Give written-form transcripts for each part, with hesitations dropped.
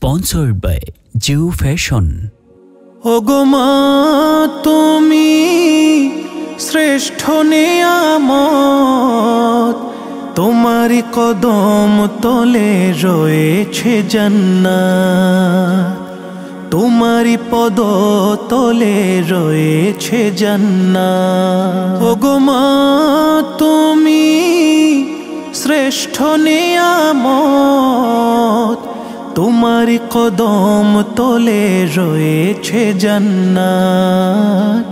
Sponsored by Jew Fashion. ওগো মা তুমি শ্রেষ্ঠ নিয়ামত, তোমারি কদম তলে রয়েছে জান্নাত, তোমারি পদ তলে রয়েছে জান্নাত। ওগো মা তুমি শ্রেষ্ঠ নিয়ামত, তোমারি কদম তলে রয়েছে জান্নাত,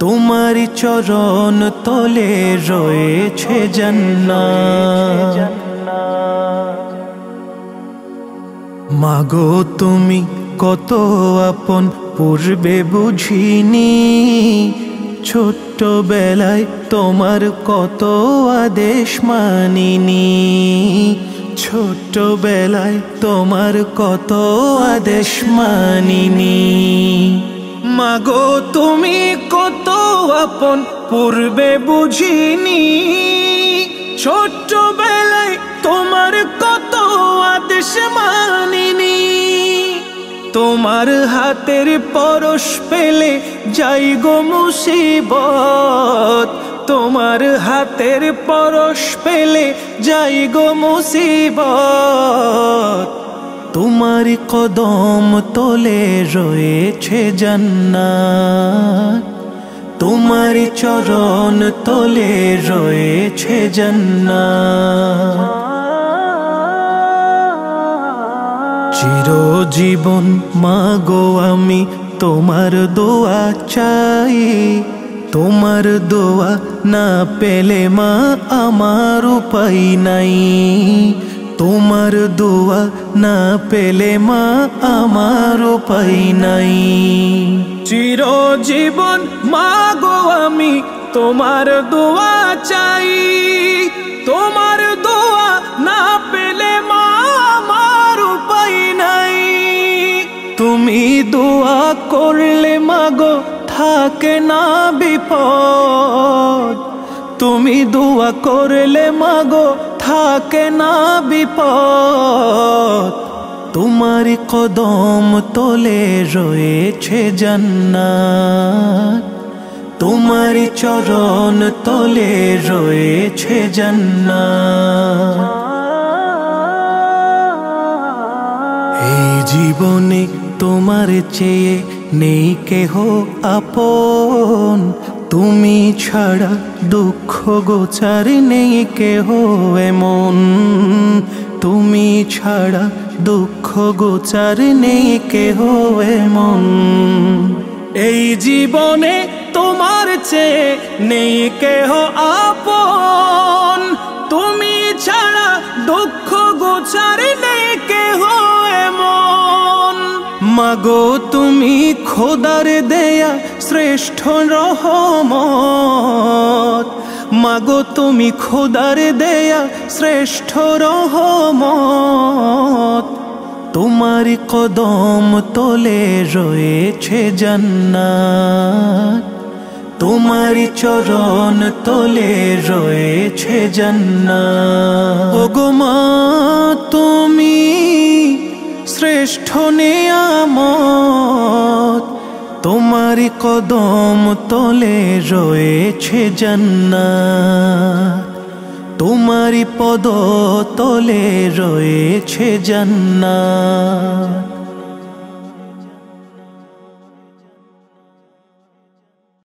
তোমারি চরণ তলে রয়েছে জান্নাত। মাগো তুমি কত আপন পূর্বে বুঝিনি, ছোট্টবেলায় তোমার কত আদেশ মানিনি, ছোট্টবেলায় তোমার কত আদেশ মানিনি। মাগো তুমি কত আপন পূর্বে বুঝিনি, ছোট্টবেলায় তোমার কত আদেশ মানিনি। তোমার হাতের পরশ পেলে যাই গো মুসিবত, তোমার হাতের পরশ পেলে যাই গো মুসিবত, তোমারি কদম তলে রয়েছে জান্নাত, তোমারি চরণ তলে রয়েছে জান্নাত। চিরজীবন মাগো আমি তোমার দোয়া চাই, তোমার দোয়া না পেলে মা আমার উপায় নাই, তোমার দোয়া না পেলে মা আমার উপায় নাই। চিরজীবন মাগো আমি তোমার দোয়া চাই, তোমার দোয়া না পেলে মা আমার উপায় নাই। তুমি দোয়া করলে মাগো থাকে না বিপদ, তুমি দোয়া করলে মাগো থাকে না বিপদ, তোমারি কদম তলে রয়েছে জান্নাত, তোমারি চরণ তলে রয়েছে জান্নাত। এই জীবনে তোমার চেয়ে নেই কেহ আপন, তুমি ছাড়া দুঃখ গোচার নেই কেহ এমন, তুমি ছাড়া দুঃখ গোচার নেই কেহ এমন। এই জীবনে তোমার চেয়ে নেই কেহ আপন, তুমি ছাড়া দুঃখ গোচার নেই কেহ এমন। মাগো তুমি খোদার দেয়া শ্রেষ্ঠ রহমত, মাগো তুমি খোদার দেয়া শ্রেষ্ঠ রহমত, তোমারি কদম তলে রয়েছে জান্নাত, তোমারি চরণ তলে রয়েছে জান্নাত। ওগো মা তুমি শ্রেষ্ঠ নিয়ামত, তোমারি কদম তলে রয়েছে জান্নাত, তোমারি পদ তলে রয়েছে জান্নাত।